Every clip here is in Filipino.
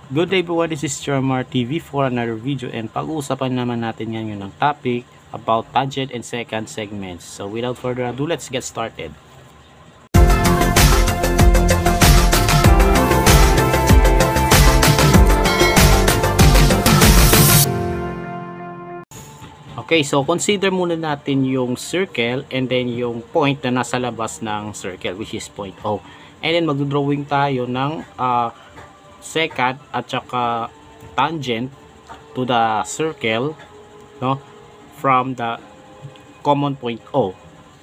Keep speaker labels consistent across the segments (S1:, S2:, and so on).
S1: Good day everyone, this is Jermar TV for another video, and pag-uusapan naman natin ngayon ng topic about tangent and secant segments. So without further ado, let's get started. Okay, so consider muna natin yung circle and then yung point na nasa labas ng circle, which is point O. And then magdodrawing tayo ng secant at saka tangent to the circle, no, from the common point O.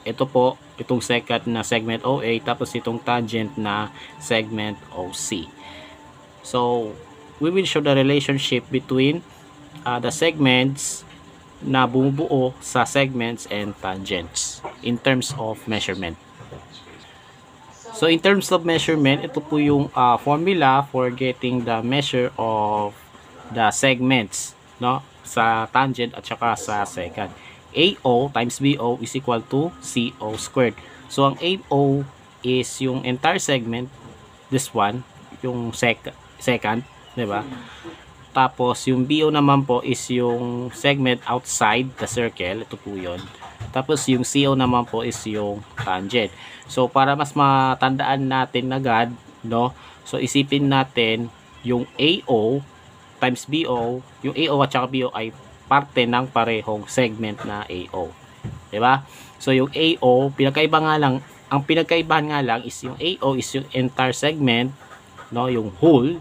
S1: Ito po, itong secant na segment OA, tapos itong tangent na segment OC. So we will show the relationship between the segments na bumubuo sa segments and tangents in terms of measurement. So in terms of measurement, ito po yung formula for getting the measure of the segments, no, sa tangent at saka sa secant. AO times BO is equal to CO squared. So ang AO is yung entire segment, this one, yung secant, di ba? Tapos yung BO naman po is yung segment outside the circle, ito po yun. Tapos yung CO naman po is yung tangent. So para mas matandaan natin agad, no? So isipin natin yung AO times BO, yung AO at saka BO ay parte ng parehong segment na AO. 'Di ba? So yung AO, ang pinagkaibahan nga lang is yung AO is yung entire segment, no, yung whole.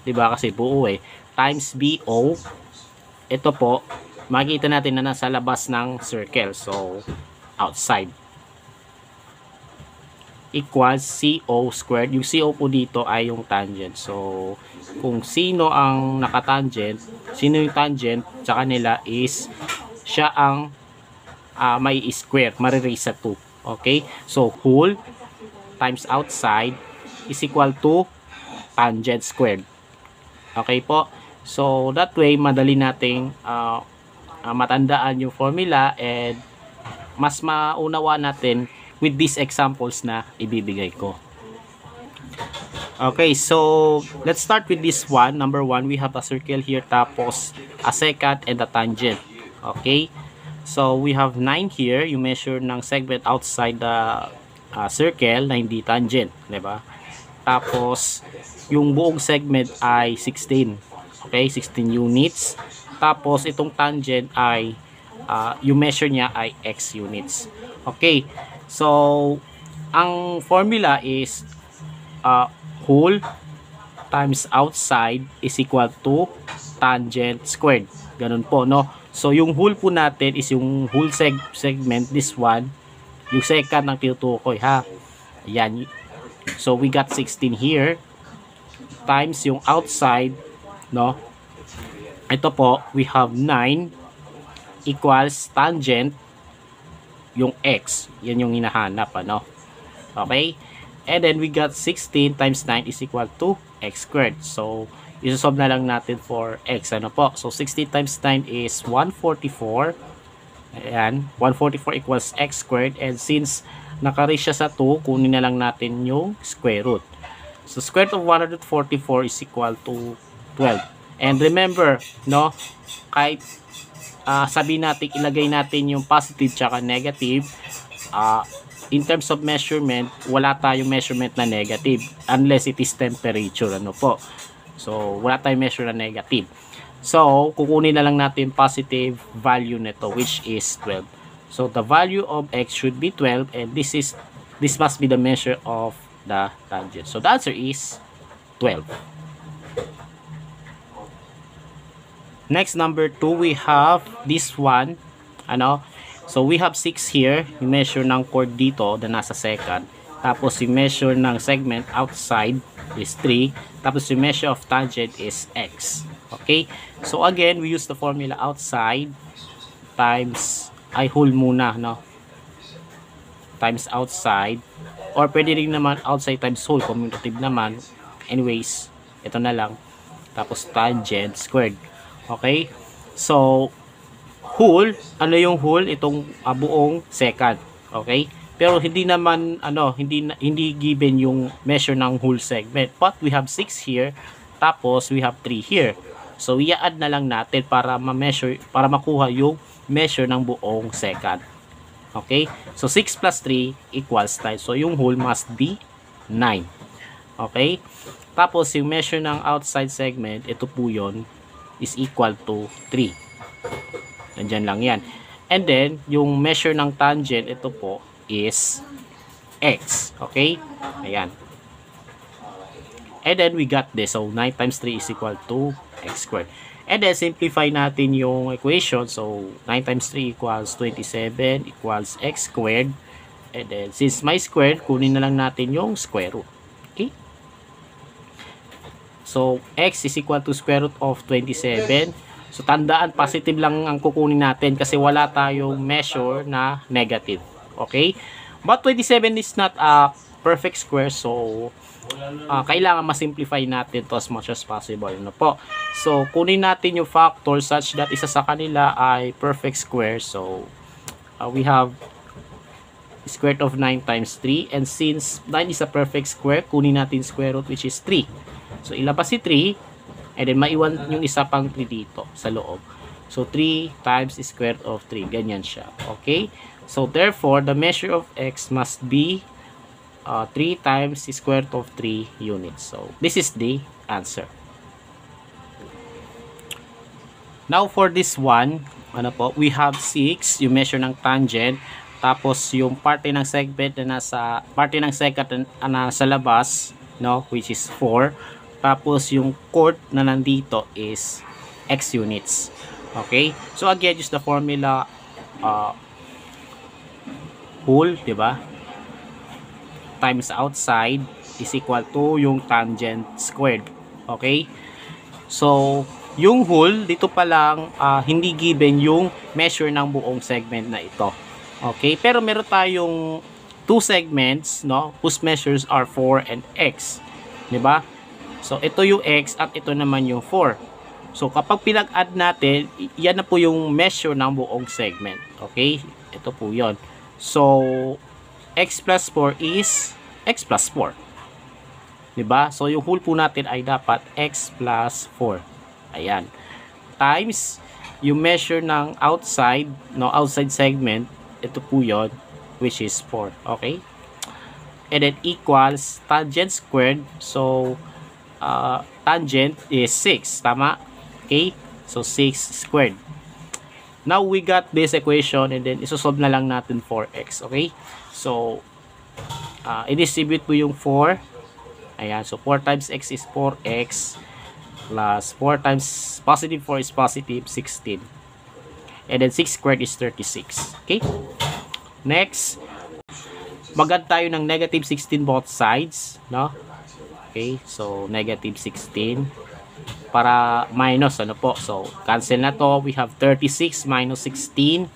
S1: 'Di ba? Kasi buo times BO, ito po makikita natin na nasa labas ng circle, so outside, equals CO squared. Yung CO po dito ay yung tangent. So kung sino ang nakatangent, sino yung tangent sa kanila is siya ang may square, mariraise sa 2. Okay, so whole times outside is equal to tangent squared. Okay po, so that way madali nating matandaan yung formula and mas maunawa natin with these examples na ibibigay ko. Okay, so let's start with this one. Number 1, we have a circle here, tapos a secant and a tangent. Okay, so we have 9 here. You measure ng segment outside the circle na hindi tangent, diba? Tapos yung buong segment ay 16. Okay, 16 units. Tapos itong tangent ay yung measure niya ay x units. Okay, so ang formula is whole times outside is equal to tangent squared. Ganun po, no? So yung whole po natin is yung whole segment, this one, yung secant ng tinutukoy, ha. Ayan. So we got 16 here times yung outside, no? Ito po, we have 9 equals tangent yung x. Yan yung hinahanap, ano? Okay? And then we got 16 times 9 is equal to x squared. So isosolve na lang natin for x, ano po? So 16 times 9 is 144. Ayan, 144 equals x squared, and since naka-raise siya sa 2, kunin na lang natin yung square root. So square root of 144 is equal to 12. And remember, no, kahit sabihin natin, ilagay natin yung positive tsaka negative, in terms of measurement, wala tayong measurement na negative unless it is temperature, ano po. So wala tayong measure na negative. So kukunin na lang natin positive value nito, which is 12. So the value of x should be 12, and this must be the measure of the tangent. So the answer is 12. Next, number 2, we have this one, ano, so we have 6 here. Yung measure ng chord dito na nasa secant, tapos yung measure ng segment outside is 3, tapos yung measure of tangent is x. Okay, so again we use the formula outside times, ay whole muna, no, times outside, or pwede rin naman outside times whole, commutative naman. Anyways, ito na lang, tapos tangent squared. Okay, so whole, ano yung whole? Itong buong secant. Okay, Pero hindi naman hindi given yung measure ng whole segment. But we have 6 here, tapos we have 3 here. So i-add na lang natin para ma-measure, para makuha yung measure ng buong second. Okay? So 6 plus 3 equals 9. So yung whole must be 9. Okay? Tapos yung measure ng outside segment, ito po yon, is equal to 3. Nandiyan lang yan. And then yung measure ng tangent, ito po is x. Okay? Ayan. And then we got this. So 9 times 3 is equal to x squared. And then simplify natin yung equation. So 9 times 3 equals 27 equals x squared. And then since may squared, kunin na lang natin yung square root. Okay? So x is equal to square root of 27. So tandaan, positive lang ang kukunin natin kasi wala tayong measure na negative. Okay? But 27 is not a perfect square, so kailangan ma-simplify natin to as much as possible. Ano po? So, kunin natin yung factor such that isa sa kanila ay perfect square. So, we have square root of 9 times 3. And since 9 is a perfect square, kunin natin square root which is 3. So, ilabas si 3. And then, maiwan yung isa pang 3 dito sa loob. So, 3 times square root of 3. Ganyan siya. Okay? So, therefore, the measure of x must be 3 times the square root of 3 units. So, this is the answer. Now, for this one, we have 6, yung measure ng tangent, tapos yung parte ng segment na parte ng secant na nasa labas, no, which is 4, tapos yung chord na nandito is x units. Okay? So, again, use the formula whole, di ba? Times outside is equal to yung tangent squared. Okay? So, yung whole, dito pa lang, hindi given yung measure ng buong segment na ito. Okay? Pero meron tayong 2 segments, no, whose measures are 4 and x. Di ba? So, ito yung x at ito naman yung 4. So, kapag pinag-add natin, yan na po yung measure ng buong segment. Okay? Ito po yon. So, x plus 4 is x plus 4. Diba? So, yung whole po natin ay dapat x plus 4. Ayan. Times, yung measure ng outside, no, outside segment, ito po yon, which is 4. Okay? And then equals tangent squared. So, tangent is 6. Tama? Okay? So, 6 squared. Now, we got this equation and then isosolve na lang natin for x. Okay? So, i-distribute po yung 4. Ayan. So, 4 times x is 4x plus 4 times positive 4 is positive 16. And then 6 squared is 36. Okay? Next, mag-add tayo ng negative 16 both sides. No? Okay? So, negative 16. Para minus, So, cancel na to. We have 36 minus 16.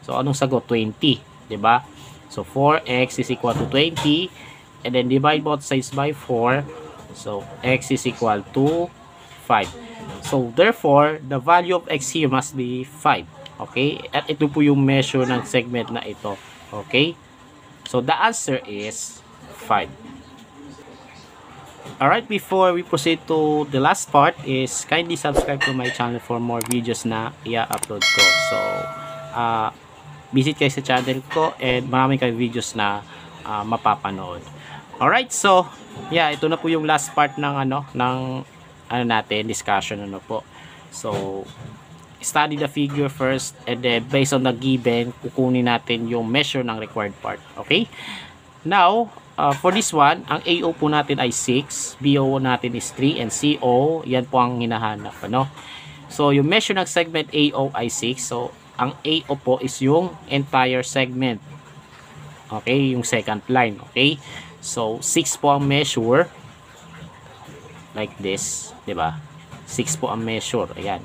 S1: So, anong sagot? 20. Diba? So, 4x is equal to 20. And then, divide both sides by 4. So, x is equal to 5. So, therefore, the value of x here must be 5. Okay? At ito po yung measure ng segment na ito. Okay? So, the answer is 5. Alright, before we proceed to the last part is kindly subscribe to my channel for more videos na i-upload ko. So, visit kayo sa channel ko and marami kayong videos na mapapanood. Alright, so, yeah, ito na po yung last part ng natin, discussion po. So, study the figure first and then based on the given, kukunin natin yung measure ng required part. Okay? Now, for this one, ang AO po natin ay 6, BO natin is 3, and CO, yan po ang hinahanap. So, yung measure ng segment AO ay 6. So, ang AO po is yung entire segment. Okay? Yung second line. Okay? So, 6 po ang measure. Like this. Diba? 6 po ang measure. Ayan.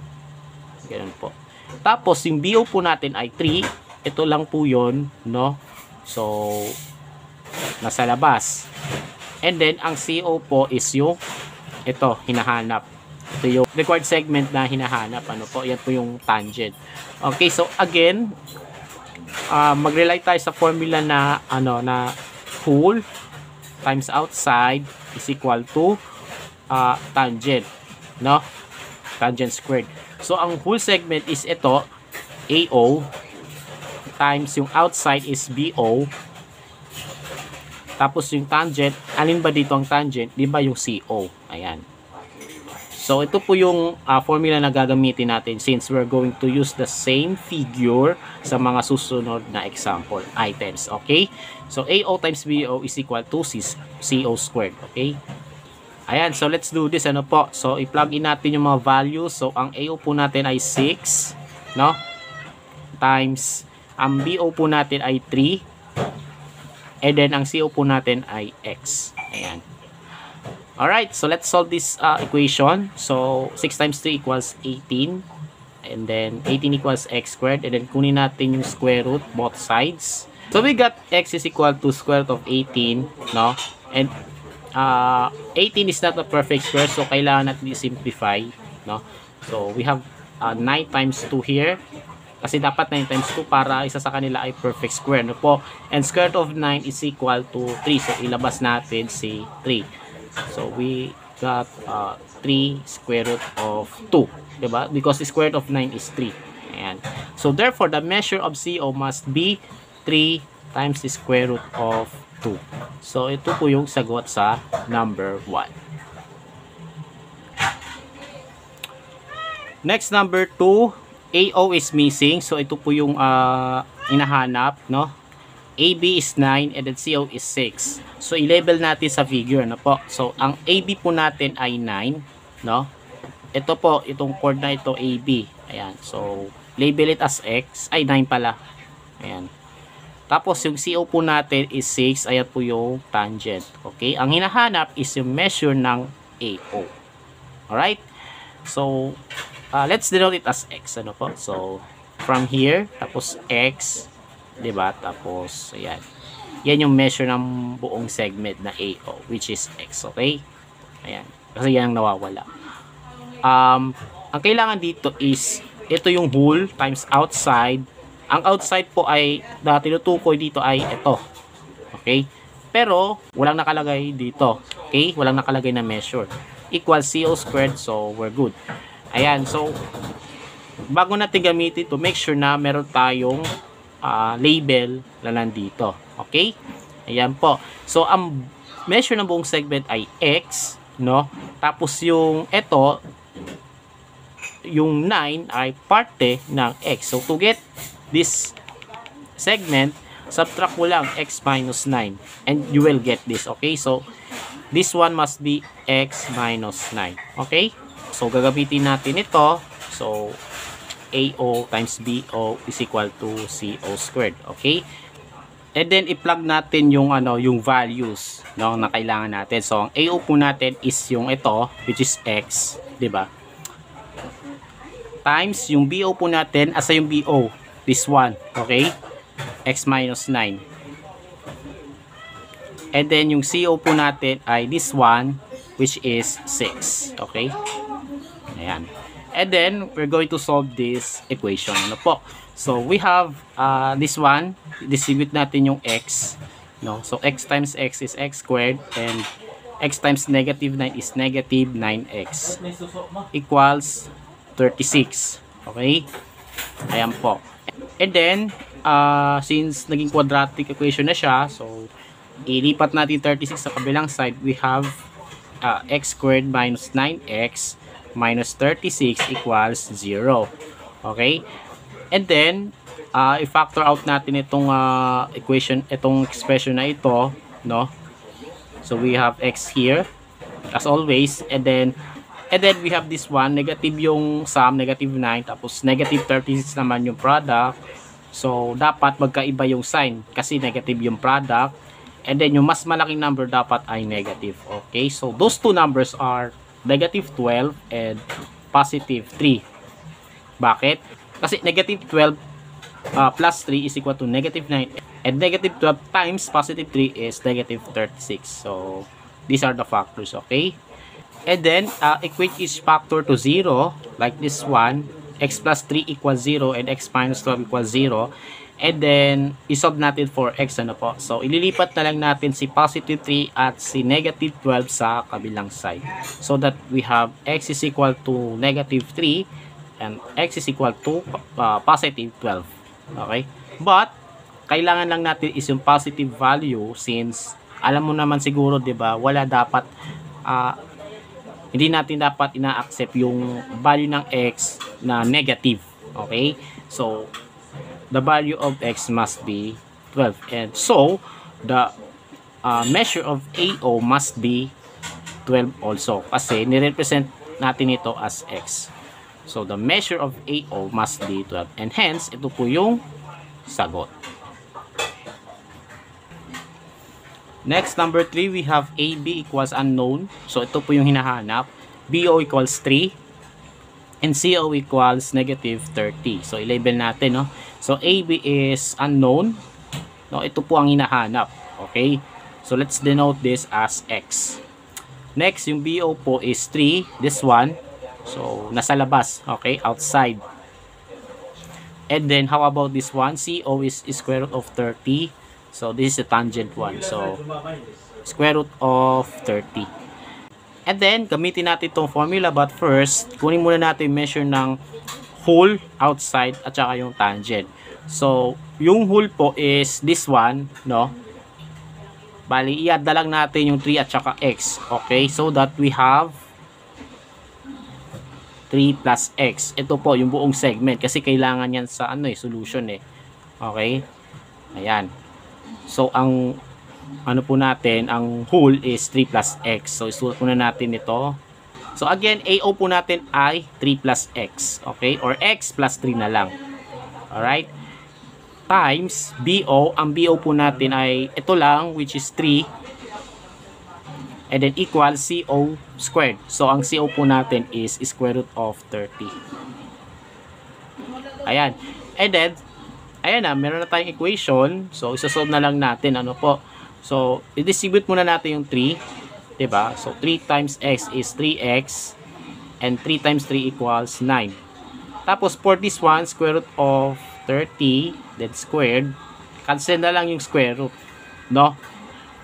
S1: Ganun po. Tapos, yung BO po natin ay 3. Ito lang po yun. No? So, nasa labas. And then, ang CO po is yung ito, hinahanap. Ito yung required segment na hinahanap. Yan po yung tangent. Okay, so again, mag-rely tayo sa formula na na whole times outside is equal to tangent, no? Tangent squared. So ang whole segment is ito, AO times yung outside is BO. Tapos yung tangent, alin ba dito ang tangent? Di ba yung CO? Ayan. So ito po yung formula na gagamitin natin since we're going to use the same figure sa mga susunod na example items. Okay? So AO times BO is equal to CO squared. Okay? Ayan. So let's do this. Ano po? So i-plug in natin yung mga values. So ang AO po natin ay 6. No? Times ang BO po natin ay 3. And then, ang CO po natin ay X. Ayan. Alright, so let's solve this equation. So, 6 times 3 equals 18. And then, 18 equals X squared. And then, kunin natin yung square root, both sides. So, we got X is equal to square root of 18. No? And, 18 is not a perfect square. So, kailangan natin i-simplify. No? So, we have 9 times 2 here. Kasi dapat 9 times 2 para isa sa kanila ay perfect square. No po? And square root of 9 is equal to 3. So, ilabas natin si 3. So, we got 3 square root of 2. Diba? Because the square root of 9 is 3. Ayan. So, therefore, the measure of CO must be 3 times the square root of 2. So, ito po yung sagot sa number 1. Next, number 2. AO is missing. So, ito po yung inahanap, no? AB is 9 and then CO is 6. So, i-label natin sa figure, no po? So, ang AB po natin ay 9, no? Ito po, itong chord na ito, AB. Ayan. So, label it as X. Ay, 9 pala. Ayan. Tapos, yung CO po natin is 6. Ayan po yung tangent. Okay? Ang hinahanap is yung measure ng AO. Alright? So, let's denote it as X. Ano po? So, from here, tapos X, diba? Tapos, ayan. Yan yung measure ng buong segment na AO, which is X. Okay? Ayan. Kasi yan ang nawawala. Ang kailangan dito is, ito yung whole times outside. Ang outside po ay, na tinutukoy dito ay ito. Okay? Pero, walang nakalagay dito. Okay? Walang nakalagay na measure. Equals CO squared, so we're good. Ayan, so bago natin gamitin to, make sure na meron tayong label na nandito. Okay? Ayan po. So, ang measure ng buong segment ay X, no? Tapos yung ito, yung 9 ay parte ng X. So, to get this segment, subtract mo lang X minus 9 and you will get this. Okay? So, this one must be X minus 9. Okay? So, gagamitin natin ito. So, AO times BO is equal to CO squared. Okay? And then, i-plug natin yung, yung values, no, na kailangan natin. So, ang AO po natin is yung ito, which is X. Diba? Times yung BO po natin, asa yung BO? This one. Okay? X minus 9. And then, yung CO po natin ay this one, which is 6. Okay? Ayan. And then, we're going to solve this equation. Ano po? So, we have this one. Distribute natin yung X. No? So, X times X is X squared. And X times negative 9 is negative 9X. Equals 36. Okay? Ayan po. And then, since naging quadratic equation na siya, so, ilipat natin 36 sa kabilang side. We have X squared minus 9X minus 36 equals 0. Okay? And then, i-factor out natin itong equation, itong expression na ito, no? So, we have X here, as always, and then we have this one, negative yung sum, negative 9, tapos negative 36 naman yung product. So, dapat magkaiba yung sign, kasi negative yung product, and then yung mas malaking number dapat ay negative. Okay? So, those two numbers are negative 12 and positive 3. Bakit? Kasi negative 12 plus 3 is equal to negative 9 and negative 12 times positive 3 is negative 36. So, these are the factors, okay? And then, equate each factor to 0 like this one. X plus 3 equals 0 and x minus 12 equals 0. And then, isolve natin for x, ano po. So, ililipat na lang natin si positive 3 at si negative 12 sa kabilang side. So that we have x is equal to negative 3 and x is equal to positive 12. Okay? But, kailangan lang natin is yung positive value since, alam mo naman siguro, di ba, wala dapat, hindi natin dapat ina-accept yung value ng x na negative. Okay? So, the value of x must be 12. And so, the measure of AO must be 12 also. Kasi, nirepresent natin ito as x. So, the measure of AO must be 12. And hence, ito po yung sagot. Next, number 3, we have AB equals unknown. So, ito po yung hinahanap. BO equals 3. And CO equals negative 30. So, i-label natin, no? So, AB is unknown. No, ito po ang hinahanap. Okay? So, let's denote this as X. Next, yung BO po is 3. This one. So, nasa labas. Okay? Outside. And then, how about this one? CO is square root of 30. So, this is the tangent one. So, square root of 30. And then, gamitin natin itong formula. But first, kunin muna natin measure ng hole outside at saka yung tangent. So, yung hole po is this one, no? Bali, i-add na lang natin yung 3 at saka x. Okay? So that we have 3 plus x. Ito po, yung buong segment. Kasi kailangan yan sa solution eh. Okay? Ayan. So, ang po natin, ang whole is 3 plus x. So, isulat muna natin ito. So, again, AO po natin ay 3 plus x. Okay? Or x plus 3 na lang. Alright? Times BO. Ang BO po natin ay ito lang, which is 3. And then equal CO squared. So, ang CO po natin is square root of 30. Ayan. And then, ayan na, meron na tayong equation. So, isasolve na lang natin. Ano po? So, i-distribute muna natin yung 3. Diba? So, 3 times x is 3x. And 3 times 3 equals 9. Tapos, for this one, square root of 30, then squared. Cancel na lang yung square root. No?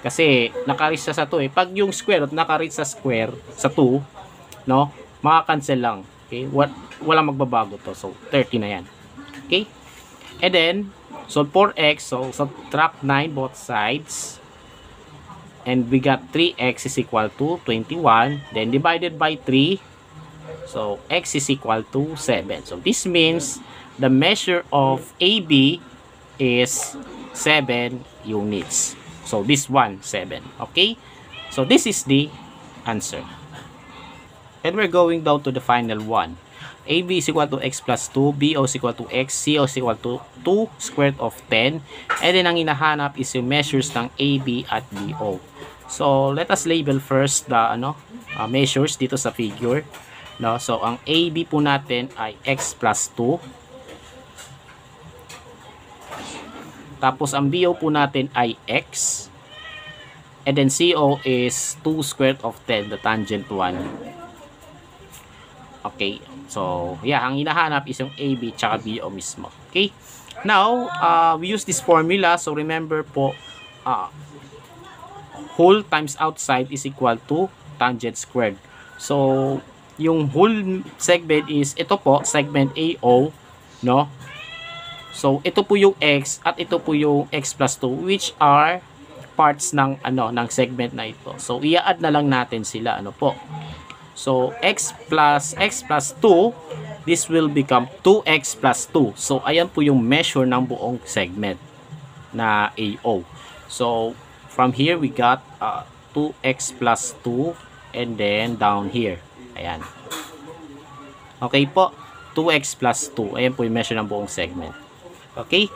S1: Kasi, nakareach sa 2 eh. Pag yung square root nakareach sa square, sa 2, no? Maka-cancel lang. Okay? Walang magbabago to. So, 30 na yan. Okay? And then, solve for x. So, subtract 9 both sides. And we got 3x is equal to 21. Then divided by 3. So x is equal to 7. So this means the measure of AB is 7 units. So this one, 7. Okay? So this is the answer. And we're going down to the final one. AB is equal to x plus 2, BO is equal to x, CO is equal to 2 squared of 10. And then ang hinahanap is yung measures ng AB at BO. So let us label first the measures dito sa figure. No? So ang AB po natin ay x plus 2. Tapos ang BO po natin ay x. And then CO is 2 squared of 10, the tangent one. Okay. So, yeah, ang hinahanap is yung AB tsaka BO mismo. Okay? Now, we use this formula. So, remember po, whole times outside is equal to tangent squared. So, yung whole segment is, ito po, segment AO, no? So, ito po yung X at ito po yung X plus 2, which are parts ng, ng segment na ito. So, i-add na lang natin sila, po. So, x plus 2, this will become 2x plus 2. So, ayan po yung measure ng buong segment na AO. So, from here, we got 2x plus 2 and then down here. Ayan. Okay po, 2x plus 2. Ayan po yung measure ng buong segment. Okay?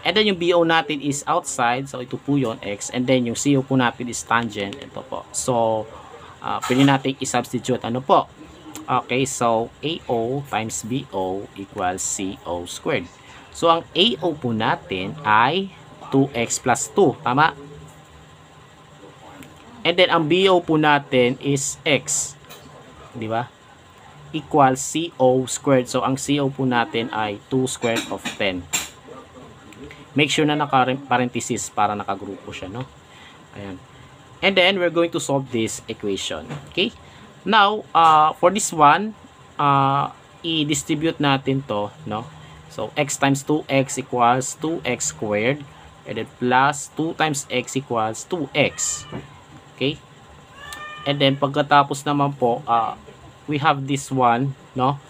S1: And then yung BO natin is outside. So, ito po yun, x. And then yung CO po natin is tangent. Ito po. So, pwede natin i-substitute po. Okay, so AO times BO equals CO squared. So, ang AO po natin ay 2x plus 2. Tama? And then, ang BO po natin is x. Di ba? Equals CO squared. So, ang CO po natin ay 2 squared of 10. make sure na naka-parenthesis para nakagrupo siya, no? Ayan. And then, we're going to solve this equation. Okay? Now, for this one, i-distribute natin to, no? So, x times 2x equals 2x squared. And then, plus 2 times x equals 2x. Okay? And then, pagkatapos naman po, we have this one, no?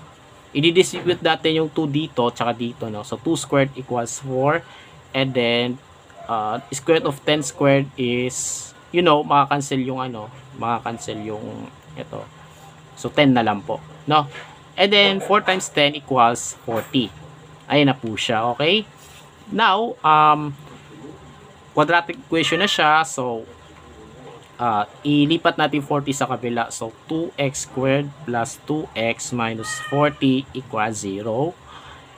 S1: I-distribute natin yung 2 dito, tsaka dito, no? So, 2 squared equals 4. And then, square root of 10 squared is, you know, makakancel yung makakancel yung ito. So 10 na lang po, no? And then 4 times 10 equals 40. Ayun na po siya, okay? Now, quadratic equation na siya. So ilipat natin 40 sa kabila. So 2x squared plus 2x minus 40 equals 0.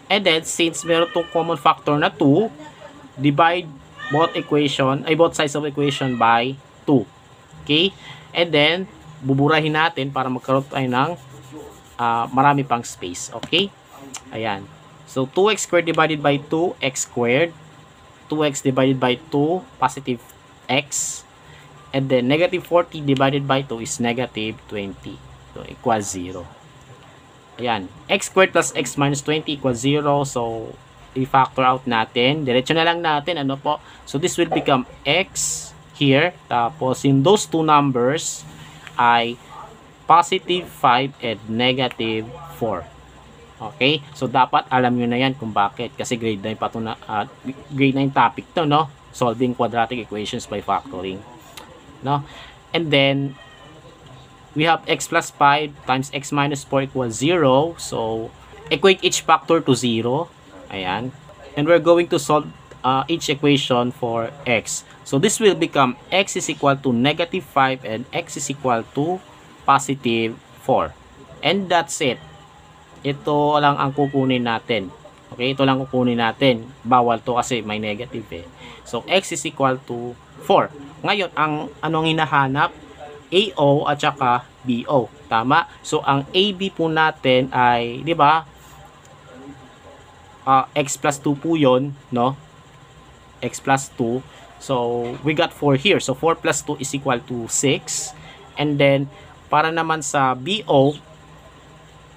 S1: And then since meron tong common factor na 2, divide both sides of equation by 2. Okay? And then, buburahin natin para magkaroon tayo ng marami pang space. Okay? Ayan. So, 2x squared divided by 2, x squared. 2x divided by 2, positive x. And then, negative 40 divided by 2 is negative 20. So, equals 0. Ayan. X squared plus x minus 20 equals 0. So, i-factor out natin. Diretso na lang natin. Ano po? So, this will become x here. Tapos, in those two numbers ay positive 5 and negative 4. Okay? So, dapat alam nyo na yan kung bakit. Kasi grade 9 pa ito na, grade 9 topic to, no? Solving quadratic equations by factoring. No? And then, we have x plus 5 times x minus 4 equals 0. So, equate each factor to 0. Ayan. And we're going to solve each equation for x. So, this will become x is equal to negative 5 and x is equal to positive 4. And that's it. Ito lang ang kukunin natin. Okay, ito lang kukunin natin. Bawal to kasi may negative eh. So, x is equal to 4. Ngayon, ang anong hinahanap? AO at saka BO. Tama? So, ang AB po natin ay, di ba, x plus 2 po yun, no? X plus 2. So, we got 4 here. So, 4 plus 2 is equal to 6. And then, para naman sa BO,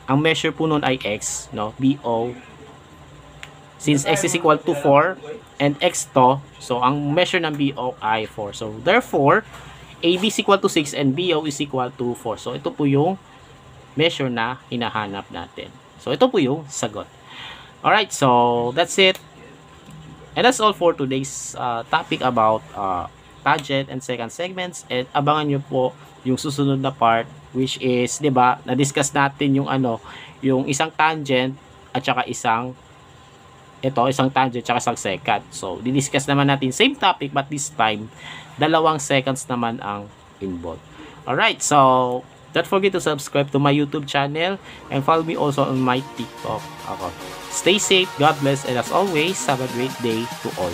S1: ang measure po nun ay x, no? BO. Since x is equal to 4 and x to, so, ang measure ng BO ay 4. So, therefore, AB is equal to 6 and BO is equal to 4. So, ito po yung measure na hinahanap natin. So, ito po yung sagot. Alright, so, that's it. And that's all for today's topic about tangent and secant segments. And abangan nyo po yung susunod na part, which is, di ba, na-discuss natin yung yung isang tangent at saka isang tangent at isang secant. So, di-discuss naman natin same topic but this time, dalawang seconds naman ang involved. Alright, so, don't forget to subscribe to my YouTube channel and follow me also on my TikTok account. Stay safe, God bless, and as always, have a great day to all.